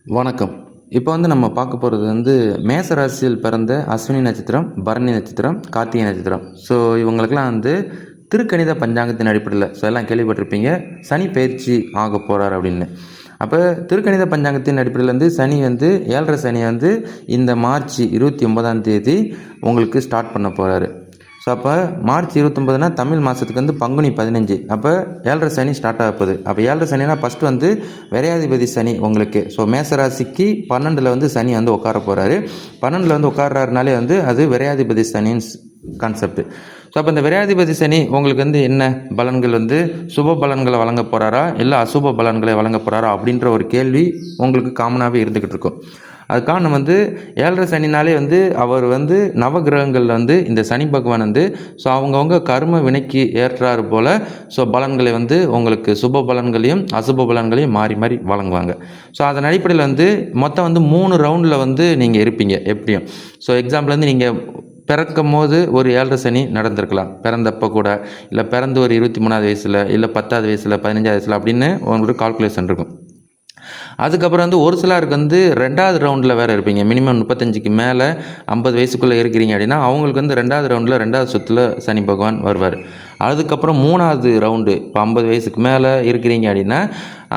வணக்கம். இப்போ நம்ம பார்க்க போகிறது மேச ராசியில் பிறந்த அஸ்வினி நட்சத்திரம், பரணி நட்சத்திரம், கார்த்திகை நட்சத்திரம். ஸோ இவங்களுக்கெல்லாம் திருக்கணித பஞ்சாங்கத்தின் அடிப்படையில் எல்லாம் கேள்விப்பட்டிருப்பீங்க. சனி பயிற்சி ஆக போகிறார் அப்படின்னு. அப்போ திருக்கணித பஞ்சாங்கத்தின் அடிப்படையில் சனி 7.5 சனி இந்த மார்ச் 29ஆம் தேதி உங்களுக்கு ஸ்டார்ட் பண்ண போகிறாரு. ஸோ அப்போ மார்ச் 29னா தமிழ் மாதத்துக்கு பங்குனி 15. அப்போ 7.5 சனி ஸ்டார்ட் ஆக போகுது. அப்போ 7.5 சனினா ஃபஸ்ட்டு விரையாதிபதி சனி உங்களுக்கு. ஸோ மேசராசிக்கு 12ல் சனி உட்கார போகிறாரு. 12ல் உட்கார்றாருனாலே அது விரையாதிபதி சனின்னு கான்செப்ட். ஸோ அப்போ இந்த விரையாதிபதி சனி உங்களுக்கு என்ன பலன்கள் சுப பலன்களை வழங்க போகிறாரா இல்லை அசுப பலன்களை வழங்க போகிறாரா அப்படின்ற ஒரு கேள்வி உங்களுக்கு காமனாகவே இருந்துக்கிட்டு இருக்கும். அது காரணம் 7.5 சனினாலே அவர் நவகிரகங்களில் இந்த சனி பகவான் ஸோ அவங்கவுங்க கர்ம வினைக்கு ஏற்றாறு போல் ஸோ பலன்களை உங்களுக்கு சுப பலன்களையும் அசுப பலன்களையும் மாறி மாறி வழங்குவாங்க. ஸோ அதன் அடிப்படையில் மொத்தம் 3 ரவுண்டில் நீங்கள் இருப்பீங்க எப்படியும். ஸோ எக்ஸாம்பிள் நீங்கள் பிறக்கும் போது ஒரு 7.5 சனி நடந்திருக்கலாம், பிறந்தப்போ கூட, இல்லை பிறந்து ஒரு 23ஆவது வயசில், இல்லை 10ஆவது வயசில், 15ஆவது வயசில் அப்படின்னு உங்களுக்கு கால்குலேஷன் இருக்கும். அதுக்கப்புறம் ஒரு சிலருக்கு 2வது ரவுண்டில் வேறு இருப்பீங்க. மினிமம் 35க்கு மேலே 50 வயசுக்குள்ளே இருக்கிறீங்க அப்படின்னா அவங்களுக்கு 2வது ரவுண்டில் 2வது சுற்றில் சனி பகவான் வருவார். அதுக்கப்புறம் 3வது ரவுண்டு இப்போ 50 வயசுக்கு மேலே இருக்கிறீங்க அப்படின்னா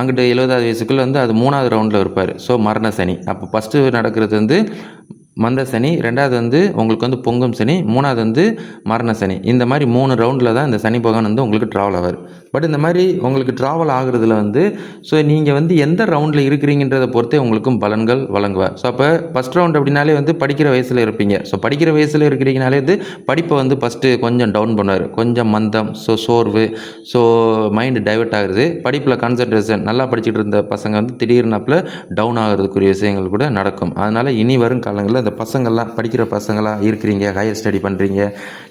அங்கிட்டு 70ஆவது வயசுக்குள்ளே அது 3வது ரவுண்டில் இருப்பார். ஸோ மரண சனி. அப்போ ஃபஸ்ட்டு நடக்கிறது மந்த சனி, 2வது உங்களுக்கு பொங்கும் சனி, 3வது மரண சனி. இந்த மாதிரி 3 ரவுண்டில் தான் இந்த சனி பகவான் உங்களுக்கு ட்ராவல் ஆவார். பட் இந்த மாதிரி உங்களுக்கு ட்ராவல் ஆகுறதுல ஸோ நீங்கள் எந்த ரவுண்டில் இருக்கிறீங்கன்றதை பொறுத்தே உங்களுக்கும் பலன்கள் வழங்குவார். ஸோ அப்போ ஃபஸ்ட் ரவுண்ட் அப்படின்னாலே படிக்கிற வயசில் இருப்பீங்க. ஸோ படிக்கிற வயசில் இருக்கிறீங்கனாலே படிப்பை ஃபஸ்ட்டு கொஞ்சம் டவுன் பண்ணுவார். கொஞ்சம் மந்தம், ஸோ சோர்வு, ஸோ மைண்டு டைவெர்ட் ஆகுறது. படிப்பில் கான்சன்ட்ரேஷன் நல்லா படிச்சுட்டு இருந்த பசங்க திடீர்னாப்பில் டவுன் ஆகிறதுக்குரிய விஷயங்கள் கூட நடக்கும். அதனால் இனி வரும் காலங்களில் இந்த பசங்கள்லாம் படிக்கிற பசங்களாக இருக்கிறீங்க, ஹையர் ஸ்டடி பண்ணுறீங்க,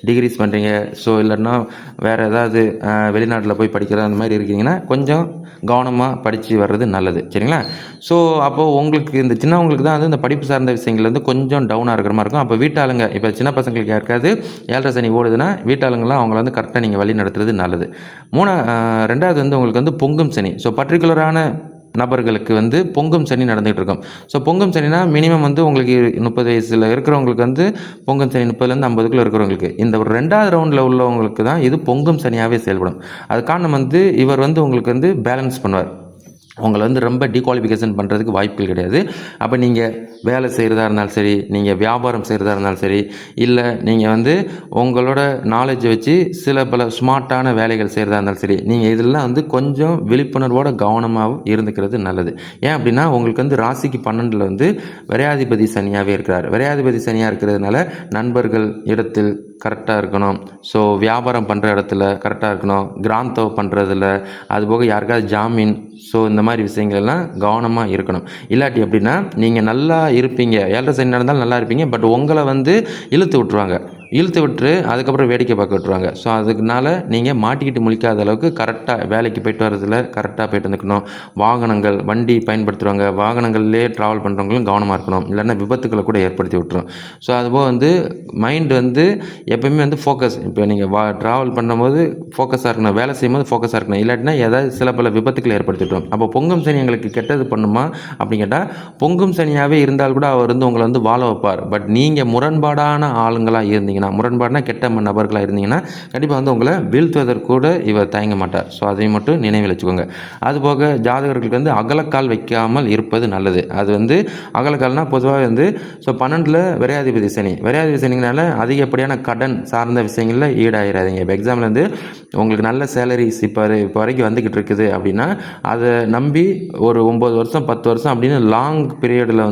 டிகிரிஸ் பண்ணுறீங்க, ஸோ இல்லைன்னா வேறு ஏதாவது வெளிநாட்டில் போய் படிக்கிறது அந்த மாதிரி இருக்கீங்கன்னா கொஞ்சம் கவனமாக படித்து வர்றது நல்லது, சரிங்களா? ஸோ அப்போது உங்களுக்கு இந்த சின்னவங்களுக்கு தான் இந்த படிப்பு சார்ந்த விஷயங்கள் கொஞ்சம் டவுனாக இருக்கிற மாதிரி இருக்கும். அப்போ வீட்டாளுங்க இப்போ சின்ன பசங்களுக்கு யாருக்காவது 7.5 சனி ஓடுதுன்னா வீட்டாளுங்களாம் அவங்கள கரெக்டாக நீங்கள் வழி நடத்துறது நல்லது. 2வது உங்களுக்கு பொங்கும் சனி. ஸோ பர்டிகுலரான நபர்களுக்கு பொங்கும் சனி நடந்துகிட்டு இருக்கும். ஸோ பொங்கும் சனினா மினிமம் உங்களுக்கு 30 வயசில் இருக்கிறவங்களுக்கு பொங்கும் சனி 30லேருந்து 50க்குள்ளே இருக்கிறவங்களுக்கு இந்த ஒரு 2வது ரவுண்டில் உள்ளவங்களுக்கு தான் இது பொங்கும் சனியாகவே செயல்படும். அது காரணம் இவர் உங்களுக்கு பேலன்ஸ் பண்ணுவார். உங்களை ரொம்ப டீகுவாலிஃபிகேஷன் பண்ணுறதுக்கு வாய்ப்புகள் கிடையாது. அப்போ நீங்கள் வேலை செய்கிறதா இருந்தாலும் சரி, நீங்கள் வியாபாரம் செய்கிறதா இருந்தாலும் சரி, இல்லை நீங்கள் உங்களோட நாலேஜை வச்சு சில பல ஸ்மார்ட்டான வேலைகள் செய்கிறதா இருந்தாலும் சரி, நீங்கள் இதெல்லாம் கொஞ்சம் விழிப்புணர்வோடு கவனமாகவும் இருந்துக்கிறது நல்லது. ஏன் அப்படின்னா உங்களுக்கு ராசிக்கு 12ல் விரையாதிபதி சனியாகவே இருக்கிறார். விரையாதிபதி சனியாக இருக்கிறதுனால நண்பர்கள் இடத்தில் கரெக்டாக இருக்கணும். ஸோ வியாபாரம் பண்ணுற இடத்துல கரெக்டாக இருக்கணும். கிராந்தோ பண்ணுறதில்ல, அதுபோக யாருக்காவது ஜாமீன், ஸோ இந்த மாதிரி விஷயங்கள்லாம் கவனமாக இருக்கணும். இல்லாட்டி அப்படின்னா நீங்கள் நல்லா இருப்பீங்க, 7.5 சனி நடந்தாலும் நல்லா இருப்பீங்க, பட் உங்களை இழுத்து விட்டுருவாங்க. இழுத்து விட்டு அதுக்கப்புறம் வேடிக்கை பார்க்க விட்டுருவாங்க. ஸோ அதுக்குனால நீங்கள் மாட்டிக்கிட்டு முழிக்காத அளவுக்கு கரெக்டாக வேலைக்கு போய்ட்டு வரதில் கரெக்டாக போய்ட்டு வந்துக்கணும். வாகனங்கள், வண்டி பயன்படுத்துகிறவங்க, வாகனங்கள்லேயே ட்ராவல் பண்ணுறவங்களும் கவனமாக இருக்கணும். இல்லைன்னா விபத்துக்களை கூட ஏற்படுத்தி விட்டுரும். ஸோ அதுபோல் மைண்டு எப்போயுமே ஃபோக்கஸ். இப்போ நீங்கள் ட்ராவல் பண்ணும்போது ஃபோக்கஸாக இருக்கணும், வேலை செய்யும்போது ஃபோக்கஸாக இருக்கணும். இல்லாட்டினா ஏதாவது சில பல விபத்துக்களை ஏற்படுத்தி விட்டுரும். அப்போ பொங்கும் சனி எங்களுக்கு கெட்டது பண்ணுமா அப்படின்னு கேட்டால், பொங்கும் சனியாகவே இருந்தால் கூட அவர் உங்களை வாழ வைப்பார். பட் நீங்கள் முரண்பாடான ஆளுங்களாக இருந்தீங்கன்னா, முரண்பாடுனா கெட்ட நபர்களாக இருந்தீங்கன்னா கண்டிப்பாக உங்களை வீழ்த்துவதற்கு கூட இவர் தயங்க மாட்டார். ஸோ அதை மட்டும் நினைவில் வச்சுக்கோங்க. அதுபோக ஜாதகர்களுக்கு அகலக்கால் வைக்காமல் இருப்பது நல்லது. அது அகலக்கால்னால் பொதுவாக ஸோ 12ல் விரையாதிபதி சனி. விரையாதிபதி சனிங்கனால அதிகப்படியான கடன் சார்ந்த விஷயங்களில் ஈடாயிராதீங்க. இப்போ எக்ஸாம்பிள் உங்களுக்கு நல்ல சேலரிஸ் இப்போ வரைக்கும் வந்துக்கிட்டு இருக்குது அப்படின்னா அதை நம்பி ஒரு 9 வருஷம் 10 வருஷம் அப்படின்னு லாங் பீரியடில்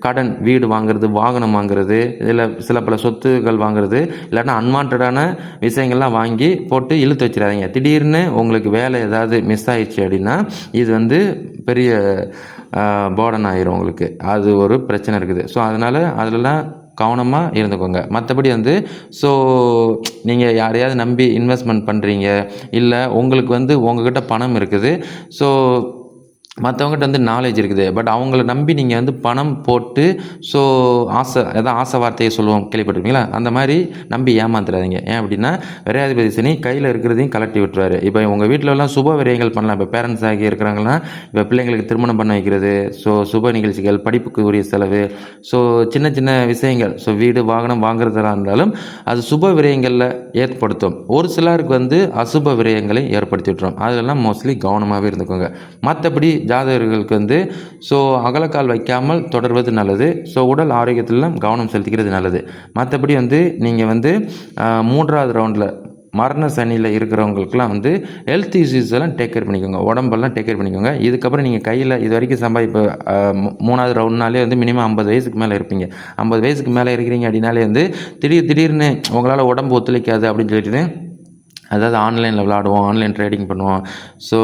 கடன், வீடு வாங்குறது, வாகனம் வாங்குறது, இதில் சில பல சொத்துக்கள் வாங்குறது, இல்லைன்னா அன்வான்டான விஷயங்கள்லாம் வாங்கி போட்டு இழுத்து வச்சிடாதீங்க. திடீர்னு உங்களுக்கு வேலை ஏதாவது மிஸ் ஆயிடுச்சு அப்படின்னா இது பெரிய போர்டன் ஆயிரும் உங்களுக்கு. அது ஒரு பிரச்சனை இருக்குது. ஸோ அதனால் அதிலலாம் கவனமாக இருந்துக்கோங்க. மற்றபடி ஸோ நீங்கள் யாரையாவது நம்பி இன்வெஸ்ட்மெண்ட் பண்ணுறீங்க, இல்லை உங்களுக்கு உங்ககிட்ட பணம் இருக்குது, ஸோ மற்றவங்ககிட்ட வந்து நாலேஜ் இருக்குது. பட் அவங்கள நம்பி நீங்கள் வந்து பணம் போட்டு ஸோ ஆசை வார்த்தையை சொல்லுவோம், கேள்விப்பட்டிருக்கீங்களா? அந்த மாதிரி நம்பி ஏமாந்துடாதீங்க. ஏன் அப்படின்னா விரையாதிபதி சனி கையில் இருக்கிறதையும் கலட்டி விட்டுருவாரு. இப்போ உங்கள் வீட்டிலலாம் சுப விரயங்கள் பண்ணலாம். இப்போ பேரண்ட்ஸ் ஆகி இருக்கிறாங்கன்னா இப்போ பிள்ளைங்களுக்கு திருமணம் பண்ண வைக்கிறது, ஸோ சுப நிகழ்ச்சிகள், படிப்புக்கு உரிய செலவு, ஸோ சின்ன சின்ன விஷயங்கள், ஸோ வீடு வாகனம் வாங்குறதா இருந்தாலும் அது சுப விரயங்களில் ஏற்படுத்தும். ஒரு சிலருக்கு வந்து அசுப விரயங்களை ஏற்படுத்தி விட்டுரும். அதெல்லாம் மோஸ்ட்லி கவனமாகவே இருந்துக்கோங்க. மற்றபடி ஜாதகர்களுக்கு வந்து ஸோ அகலக்கால் வைக்காமல் தொடர்வது நல்லது. ஸோ உடல் ஆரோக்கியத்திலும் கவனம் செலுத்திக்கிறது நல்லது. மற்றபடி வந்து நீங்கள் வந்து 3வது ரவுண்டில் மரண சனியில் இருக்கிறவங்களுக்குலாம் வந்து ஹெல்த் இஷ்யூஸ் எல்லாம் டேக் கேர் பண்ணிக்கோங்க, உடம்பெல்லாம் டேக் கேர் பண்ணிக்கோங்க. இதுக்கப்புறம் நீங்கள் கையில் இது வரைக்கும் இப்போ 3வது ரவுண்ட்னாலே வந்து மினிமம் 50 வயசுக்கு மேலே இருப்பீங்க. 50 வயசுக்கு மேலே இருக்கிறீங்க அப்படின்னாலே வந்து திடீர்னு உங்களால் உடம்பு ஒத்துழைக்காது அப்படின்னு சொல்லிட்டு அதாவது ஆன்லைனில் விளாடுவோம், ஆன்லைன் ட்ரேடிங் பண்ணுவோம், ஸோ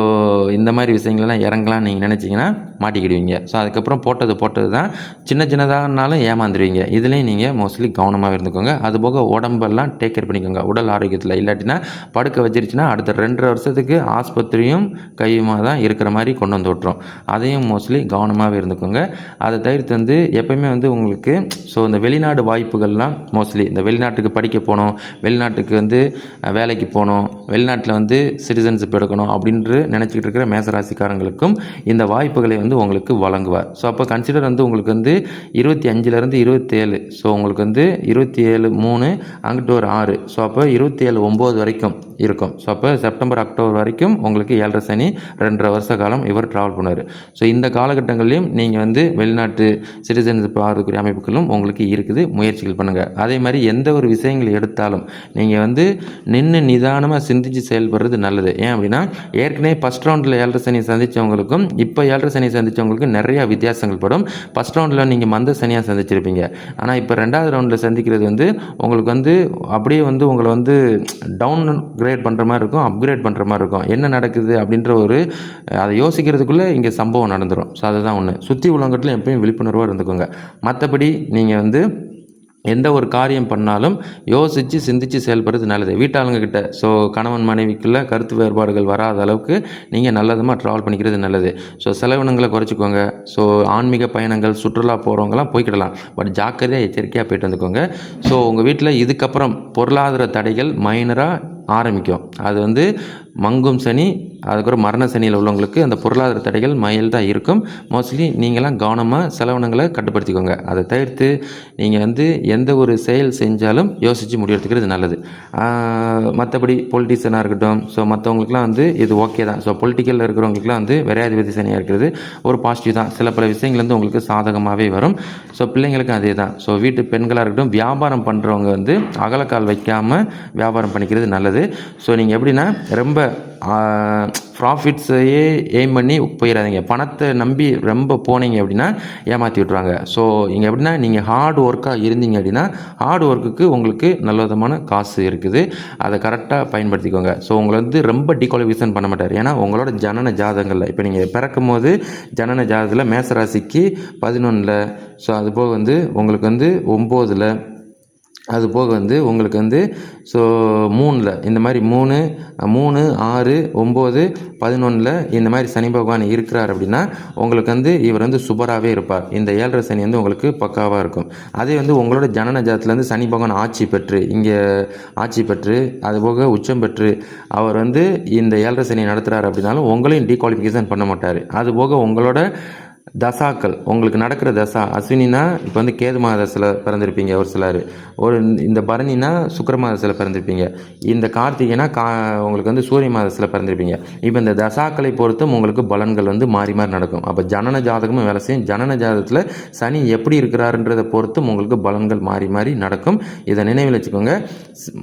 இந்த மாதிரி விஷயங்கள்லாம் இறங்கலாம்னு நீங்கள் நினச்சிங்கன்னா மாட்டிக்கிடுவீங்க. ஸோ அதுக்கப்புறம் போட்டது தான் சின்னதாகனாலும் ஏமாந்துருவீங்க. இதுலேயும் நீங்கள் மோஸ்ட்லி கவனமாக இருந்துக்கோங்க. அதுபோக உடம்பெல்லாம் டேக் கேர் பண்ணிக்கோங்க உடல் ஆரோக்கியத்தில். இல்லாட்டினா படுக்க வச்சிருச்சுன்னா அடுத்த 2.5 வருஷத்துக்கு ஆஸ்பத்திரியும் கையுமாக தான் இருக்கிற மாதிரி கொண்டு வந்து விட்டுரும். அதையும் மோஸ்ட்லி கவனமாகவே இருந்துக்கோங்க. அதை தவிர்த்து வந்து எப்போயுமே வந்து உங்களுக்கு ஸோ இந்த வெளிநாடு வாய்ப்புகள்லாம் மோஸ்ட்லி இந்த வெளிநாட்டுக்கு படிக்க போகணும், வெளிநாட்டுக்கு வந்து வேலைக்கு போகணும், வெளிநாட்டில் வந்து சிட்டிசன்ஷிப் எடுக்கணும் அப்படின்று நினச்சிக்கிட்டு இருக்கிற மேசராசிக்காரங்களுக்கும் இந்த வாய்ப்புகளை வந்து உங்களுக்கு வழங்குவார். ஸோ அப்போ கன்சிடர் வந்து உங்களுக்கு வந்து 25லேருந்து 27, ஸோ உங்களுக்கு வந்து 27/3 அங்கிட்டு ஒரு 6, ஸோ அப்போ 27/9 வரைக்கும் இருக்கும். ஸோ அப்போ செப்டம்பர் அக்டோபர் வரைக்கும் உங்களுக்கு 7.5 சனி 2.5 வருஷ காலம் இவர் ட்ராவல் பண்ணுவார். ஸோ இந்த காலகட்டங்களையும் நீங்கள் வந்து வெளிநாட்டு சிட்டிசன்ஷிப் ஆகக்கூடிய அமைப்புகளும் உங்களுக்கு இருக்குது. முயற்சிகள் பண்ணுங்கள். அதே மாதிரி எந்த ஒரு விஷயங்கள் எடுத்தாலும் நீங்கள் வந்து நின்று நிதானமாக சிந்திச்சு செயல்படுறது நல்லது. ஏன் அப்படின்னா ஏற்கனவே ஃபஸ்ட் ரவுண்டில் 7.5 சனி சந்தித்தவங்களுக்கும் இப்போ 7.5 சனி சந்தித்தவங்களுக்கும் நிறையா வித்தியாசங்கள் படும். ஃபஸ்ட் ரவுண்டில் நீங்கள் மந்த சனியாக சந்திச்சிருப்பீங்க. ஆனால் இப்போ 2வது ரவுண்டில் சந்திக்கிறது வந்து உங்களுக்கு வந்து அப்படியே வந்து உங்களை வந்து டவுன் கிரேட் பண்ணுற மாதிரி இருக்கும், அப்கிரேட் பண்ணுற மாதிரி இருக்கும். என்ன நடக்குது அப்படின்ற ஒரு அதை யோசிக்கிறதுக்குள்ளே இங்கே சம்பவம் நடந்துடும். ஸோ அதுதான் ஒன்று. சுற்றி உள்ளவங்கட்டில் எப்பயும் விழிப்புணர்வாக இருந்துக்கோங்க. மற்றபடி நீங்கள் வந்து எந்த ஒரு காரியம் பண்ணாலும் யோசித்து சிந்தித்து செயல்படுறது நல்லது. வீட்டாளுங்கக்கிட்ட ஸோ கணவன் மனைவிக்குள்ளே கருத்து வேறுபாடுகள் வராத அளவுக்கு நீங்கள் நல்லதமாக ட்ராவல் பண்ணிக்கிறது நல்லது. ஸோ செலவினங்களை குறைச்சிக்கோங்க. ஸோ ஆன்மீக பயணங்கள், சுற்றுலா போகிறவங்களாம் போய்க்கிடலாம். பட் ஜாக்கிரதையாக எச்சரிக்கையாக போயிட்டு வந்துக்கோங்க. ஸோ உங்கள் வீட்டில் இதுக்கப்புறம் பொருளாதார தடைகள் மைனராக ஆரம்பிக்கும். அது வந்து மங்கும் சனி, அதுக்கப்புறம் மரண சனியில் உள்ளவங்களுக்கு அந்த பொருளாதார தடைகள் மைல்டாக இருக்கும். மோஸ்ட்லி நீங்களாம் கவனமாக செலவினங்களை கட்டுப்படுத்திக்கோங்க. அதை தவிர்த்து நீங்கள் வந்து எந்த ஒரு செயல் செஞ்சாலும் யோசித்து முடிவெடுத்துக்கிறது நல்லது. மற்றபடி பொலிட்டிஷியனாக இருக்கட்டும், ஸோ மற்றவங்களுக்குலாம் வந்து இது ஓகே தான். ஸோ பொலிட்டிக்கலில் இருக்கிறவங்களுக்குலாம் வந்து விரையாதிபதி சனியாக இருக்கிறது ஒரு பாசிட்டிவ் தான். சில பல விஷயங்கள் வந்து உங்களுக்கு சாதகமாகவே வரும். ஸோ பிள்ளைங்களுக்கும் அதே தான். ஸோ வீட்டு பெண்களாக இருக்கட்டும், வியாபாரம் பண்ணுறவங்க வந்து அகலக்கால் வைக்காமல் வியாபாரம் பண்ணிக்கிறது நல்லது. ஸோ நீங்கள் எப்படின்னா ரொம்ப ப்ராஃபிட்ஸையே எய்ம் பண்ணி போயிடாதீங்க. பணத்தை நம்பி ரொம்ப போனீங்க அப்படின்னா ஏமாற்றி விட்ருவாங்க. ஸோ இங்கே எப்படின்னா நீங்கள் ஹார்ட் ஒர்க்காக இருந்தீங்க அப்படின்னா ஹார்ட் ஒர்க்குக்கு உங்களுக்கு நல்ல விதமான காசு இருக்குது. அதை கரெக்டாக பயன்படுத்திக்கோங்க. ஸோ உங்களை வந்து ரொம்ப டிகுவாலிஃபிகேஷன் பண்ண மாட்டார். ஏன்னா உங்களோட ஜனன ஜாதகங்களில் இப்போ நீங்கள் பிறக்கும் போது ஜனன ஜாதகத்தில் மேசராசிக்கு 11, ஸோ அதுபோக வந்து உங்களுக்கு வந்து 9, அது போக வந்து உங்களுக்கு வந்து ஸோ 3 இந்த மாதிரி 3, 6, 9, 11 இந்த மாதிரி சனி பகவான் இருக்கிறார் அப்படின்னா உங்களுக்கு வந்து இவர் வந்து சுபராகவே இருப்பார். இந்த 7.5 சனி வந்து உங்களுக்கு பக்காவாக இருக்கும். அதே வந்து உங்களோட ஜனன ஜாதத்துலேருந்து சனி பகவான் ஆட்சி பெற்று இங்கே ஆட்சி பெற்று அதுபோக உச்சம் பெற்று அவர் வந்து இந்த 7.5 சனி நடத்துகிறார் அப்படின்னாலும் உங்களையும் டீகுவாலிஃபிகேஷன் பண்ண மாட்டார். அதுபோக உங்களோட தசாக்கள் உங்களுக்கு நடக்கிற தசா அஸ்வினா இப்போ வந்து கேது மாதத்தில் பிறந்திருப்பீங்க, ஒரு சிலர் இந்த பரணினா சுக்கிர மாதத்தில் பிறந்திருப்பீங்க, இந்த கார்த்திகைனா உங்களுக்கு வந்து சூரிய மாதத்தில் பிறந்திருப்பீங்க. இப்போ இந்த தசாக்களை பொறுத்தும் உங்களுக்கு பலன்கள் வந்து மாறி மாறி நடக்கும். அப்போ ஜனன ஜாதகமும் வேலை செய்யும். ஜனன ஜாதகத்தில் சனி எப்படி இருக்கிறாருன்றதை பொறுத்தும் உங்களுக்கு பலன்கள் மாறி மாறி நடக்கும். இதை நினைவில் வச்சுக்கோங்க.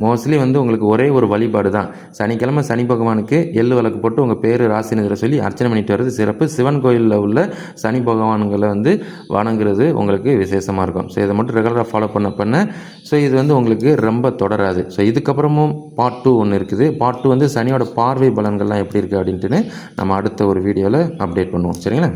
மோஸ்ட்லி வந்து உங்களுக்கு ஒரே ஒரு வழிபாடு தான். சனிக்கிழமை சனி பகவானுக்கு எள்ளு விளக்கு போட்டு உங்கள் பேர் ராசினரை சொல்லி அர்ச்சனை பண்ணிட்டு வர்றது சிறப்பு. சிவன் கோயிலில் உள்ள சனி பகவான்களை வந்து வணங்குறது உங்களுக்கு விசேஷமாக இருக்கும். ஸோ இதை மட்டும் ரெகுலராக ஃபாலோ பண்ண ஸோ இது வந்து உங்களுக்கு ரொம்ப தொடராது. ஸோ இதுக்கப்புறமும் பார்ட் 2 ஒன்று இருக்குது. பார்ட் 2 வந்து சனியோட பார்வை பலன்கள்லாம் எப்படி இருக்குது அப்படின்ட்டு நம்ம அடுத்த ஒரு வீடியோவில் அப்டேட் பண்ணுவோம். சரிங்களா?